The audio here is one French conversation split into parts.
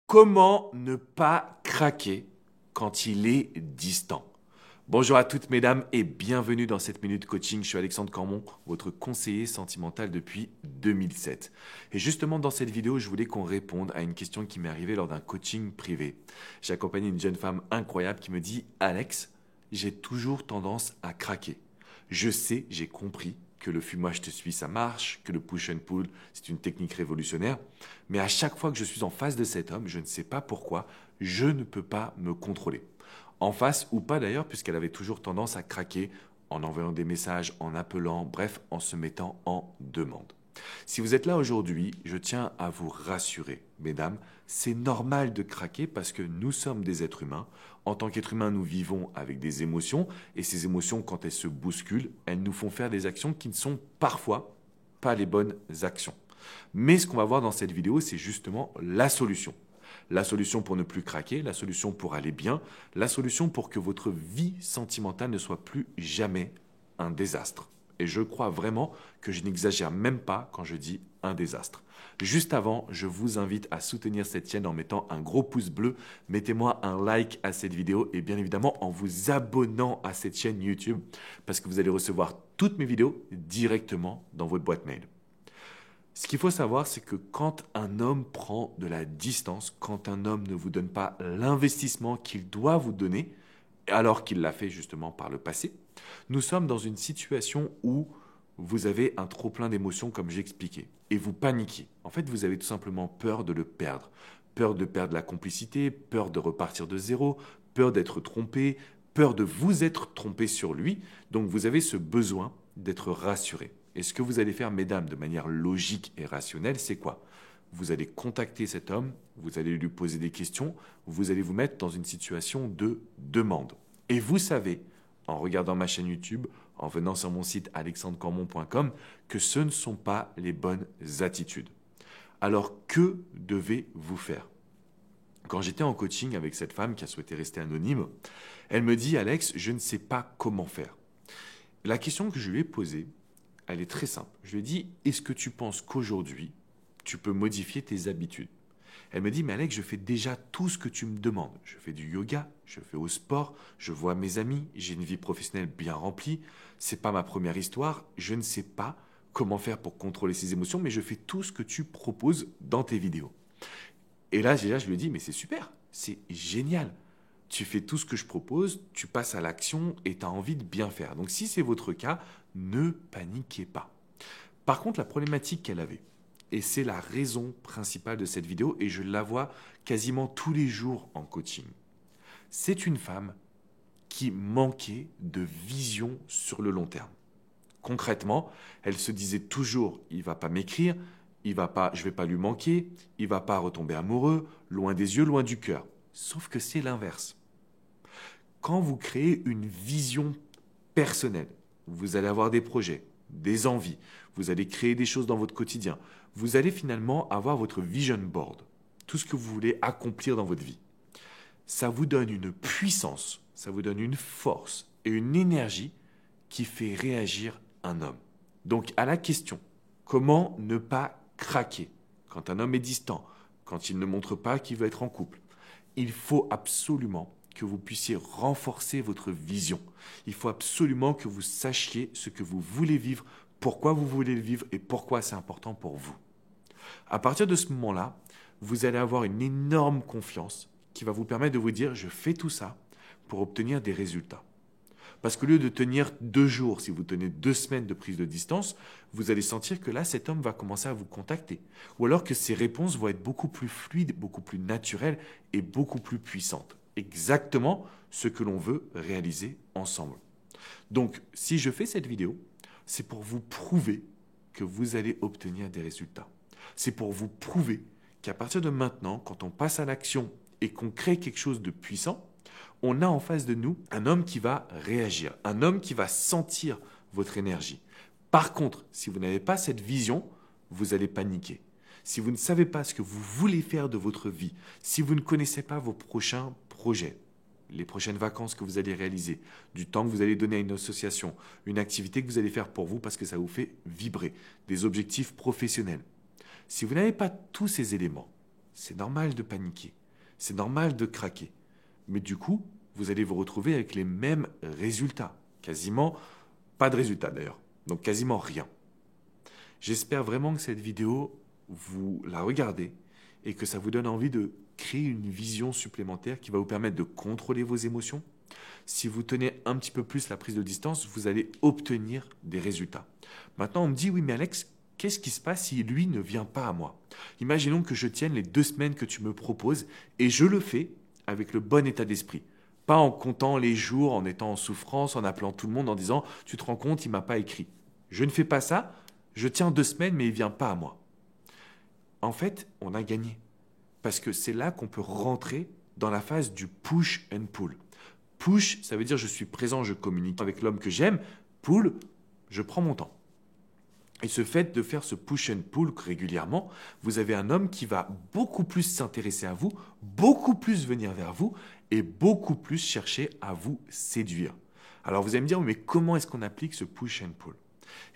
Comment ne pas craquer quand il est distant? Bonjour à toutes mesdames et bienvenue dans cette minute coaching. Je suis Alexandre Cormon, votre conseiller sentimental depuis 2007. Et justement dans cette vidéo, je voulais qu'on réponde à une question qui m'est arrivée lors d'un coaching privé. J'ai accompagné une jeune femme incroyable qui me dit « Alex, j'ai toujours tendance à craquer. Je sais, j'ai compris que le fumoir je te suis, ça marche, que le push and pull, c'est une technique révolutionnaire. Mais à chaque fois que je suis en face de cet homme, je ne sais pas pourquoi, je ne peux pas me contrôler. En face ou pas d'ailleurs, puisqu'elle avait toujours tendance à craquer en envoyant des messages, en appelant, bref, en se mettant en demande. Si vous êtes là aujourd'hui, je tiens à vous rassurer, mesdames, c'est normal de craquer parce que nous sommes des êtres humains. En tant qu'êtres humains, nous vivons avec des émotions et ces émotions, quand elles se bousculent, elles nous font faire des actions qui ne sont parfois pas les bonnes actions. Mais ce qu'on va voir dans cette vidéo, c'est justement la solution. La solution pour ne plus craquer, la solution pour aller bien, la solution pour que votre vie sentimentale ne soit plus jamais un désastre. Et je crois vraiment que je n'exagère même pas quand je dis un désastre. Juste avant, je vous invite à soutenir cette chaîne en mettant un gros pouce bleu. Mettez-moi un like à cette vidéo et bien évidemment en vous abonnant à cette chaîne YouTube parce que vous allez recevoir toutes mes vidéos directement dans votre boîte mail. Ce qu'il faut savoir, c'est que quand un homme prend de la distance, quand un homme ne vous donne pas l'investissement qu'il doit vous donner, alors qu'il l'a fait justement par le passé, nous sommes dans une situation où vous avez un trop-plein d'émotions comme j'ai expliqué, et vous paniquez. En fait, vous avez tout simplement peur de le perdre. Peur de perdre la complicité, peur de repartir de zéro, peur d'être trompé, peur de vous être trompé sur lui. Donc vous avez ce besoin d'être rassuré. Et ce que vous allez faire, mesdames, de manière logique et rationnelle, c'est quoi? Vous allez contacter cet homme, vous allez lui poser des questions, vous allez vous mettre dans une situation de demande. Et vous savez, en regardant ma chaîne YouTube, en venant sur mon site alexandrecormon.com, que ce ne sont pas les bonnes attitudes. Alors, que devez-vous faire? Quand j'étais en coaching avec cette femme qui a souhaité rester anonyme, elle me dit « Alex, je ne sais pas comment faire ». La question que je lui ai posée, elle est très simple. Je lui ai dit, est-ce que tu penses qu'aujourd'hui, tu peux modifier tes habitudes? Elle me dit, mais Alex, je fais déjà tout ce que tu me demandes. Je fais du yoga, je fais au sport, je vois mes amis, j'ai une vie professionnelle bien remplie. C'est pas ma première histoire, je ne sais pas comment faire pour contrôler ces émotions, mais je fais tout ce que tu proposes dans tes vidéos. Et là, déjà, je lui ai dit, mais c'est super, c'est génial. Tu fais tout ce que je propose, tu passes à l'action et tu as envie de bien faire. Donc si c'est votre cas, ne paniquez pas. Par contre, la problématique qu'elle avait, et c'est la raison principale de cette vidéo, et je la vois quasiment tous les jours en coaching, c'est une femme qui manquait de vision sur le long terme. Concrètement, elle se disait toujours, il ne va pas m'écrire, je ne vais pas lui manquer, il ne va pas retomber amoureux, loin des yeux, loin du cœur. Sauf que c'est l'inverse. Quand vous créez une vision personnelle, vous allez avoir des projets, des envies, vous allez créer des choses dans votre quotidien, vous allez finalement avoir votre vision board, tout ce que vous voulez accomplir dans votre vie. Ça vous donne une puissance, ça vous donne une force et une énergie qui fait réagir un homme. Donc à la question, comment ne pas craquer quand un homme est distant, quand il ne montre pas qu'il veut être en couple? Il faut absolument que vous puissiez renforcer votre vision. Il faut absolument que vous sachiez ce que vous voulez vivre, pourquoi vous voulez le vivre et pourquoi c'est important pour vous. À partir de ce moment-là, vous allez avoir une énorme confiance qui va vous permettre de vous dire « je fais tout ça pour obtenir des résultats ». Parce qu'au lieu de tenir 2 jours, si vous tenez 2 semaines de prise de distance, vous allez sentir que là, cet homme va commencer à vous contacter. Ou alors que ses réponses vont être beaucoup plus fluides, beaucoup plus naturelles et beaucoup plus puissantes. Exactement ce que l'on veut réaliser ensemble. Donc, si je fais cette vidéo, c'est pour vous prouver que vous allez obtenir des résultats. C'est pour vous prouver qu'à partir de maintenant, quand on passe à l'action et qu'on crée quelque chose de puissant, on a en face de nous un homme qui va réagir, un homme qui va sentir votre énergie. Par contre, si vous n'avez pas cette vision, vous allez paniquer. Si vous ne savez pas ce que vous voulez faire de votre vie, si vous ne connaissez pas vos prochains projets, les prochaines vacances que vous allez réaliser, du temps que vous allez donner à une association, une activité que vous allez faire pour vous parce que ça vous fait vibrer, des objectifs professionnels. Si vous n'avez pas tous ces éléments, c'est normal de paniquer, c'est normal de craquer. Mais du coup, vous allez vous retrouver avec les mêmes résultats. Quasiment pas de résultats d'ailleurs, donc quasiment rien. J'espère vraiment que cette vidéo, vous la regardez et que ça vous donne envie de créer une vision supplémentaire qui va vous permettre de contrôler vos émotions. Si vous tenez un petit peu plus la prise de distance, vous allez obtenir des résultats. Maintenant, on me dit, oui, mais Alex, qu'est-ce qui se passe si lui ne vient pas à moi? Imaginons que je tienne les 2 semaines que tu me proposes et je le fais avec le bon état d'esprit. Pas en comptant les jours, en étant en souffrance, en appelant tout le monde, en disant, tu te rends compte, il ne m'a pas écrit. Je ne fais pas ça, je tiens 2 semaines, mais il ne vient pas à moi. En fait, on a gagné. Parce que c'est là qu'on peut rentrer dans la phase du push and pull. Push, ça veut dire je suis présent, je communique avec l'homme que j'aime. Pull, je prends mon temps. Et ce fait de faire ce push and pull régulièrement, vous avez un homme qui va beaucoup plus s'intéresser à vous, beaucoup plus venir vers vous et beaucoup plus chercher à vous séduire. Alors vous allez me dire, mais comment est-ce qu'on applique ce push and pull?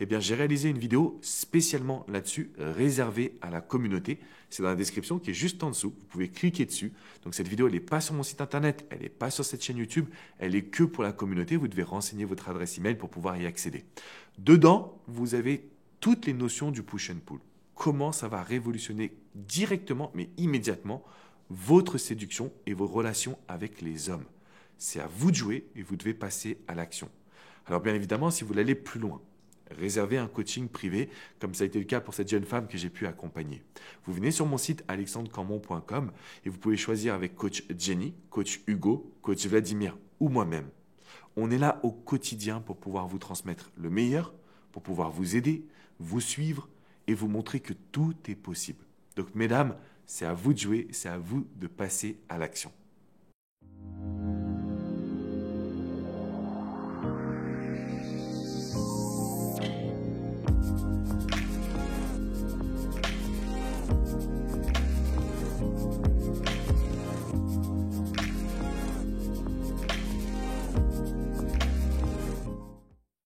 Eh bien, j'ai réalisé une vidéo spécialement là-dessus, réservée à la communauté. C'est dans la description qui est juste en dessous. Vous pouvez cliquer dessus. Donc, cette vidéo, elle n'est pas sur mon site internet, elle n'est pas sur cette chaîne YouTube, elle est que pour la communauté. Vous devez renseigner votre adresse email pour pouvoir y accéder. Dedans, vous avez toutes les notions du push and pull. Comment ça va révolutionner directement, mais immédiatement, votre séduction et vos relations avec les hommes. C'est à vous de jouer et vous devez passer à l'action. Alors, bien évidemment, si vous voulez aller plus loin, réserver un coaching privé, comme ça a été le cas pour cette jeune femme que j'ai pu accompagner. Vous venez sur mon site alexandrecormon.com et vous pouvez choisir avec coach Jenny, coach Hugo, coach Vladimir ou moi-même. On est là au quotidien pour pouvoir vous transmettre le meilleur, pour pouvoir vous aider, vous suivre et vous montrer que tout est possible. Donc mesdames, c'est à vous de jouer, c'est à vous de passer à l'action.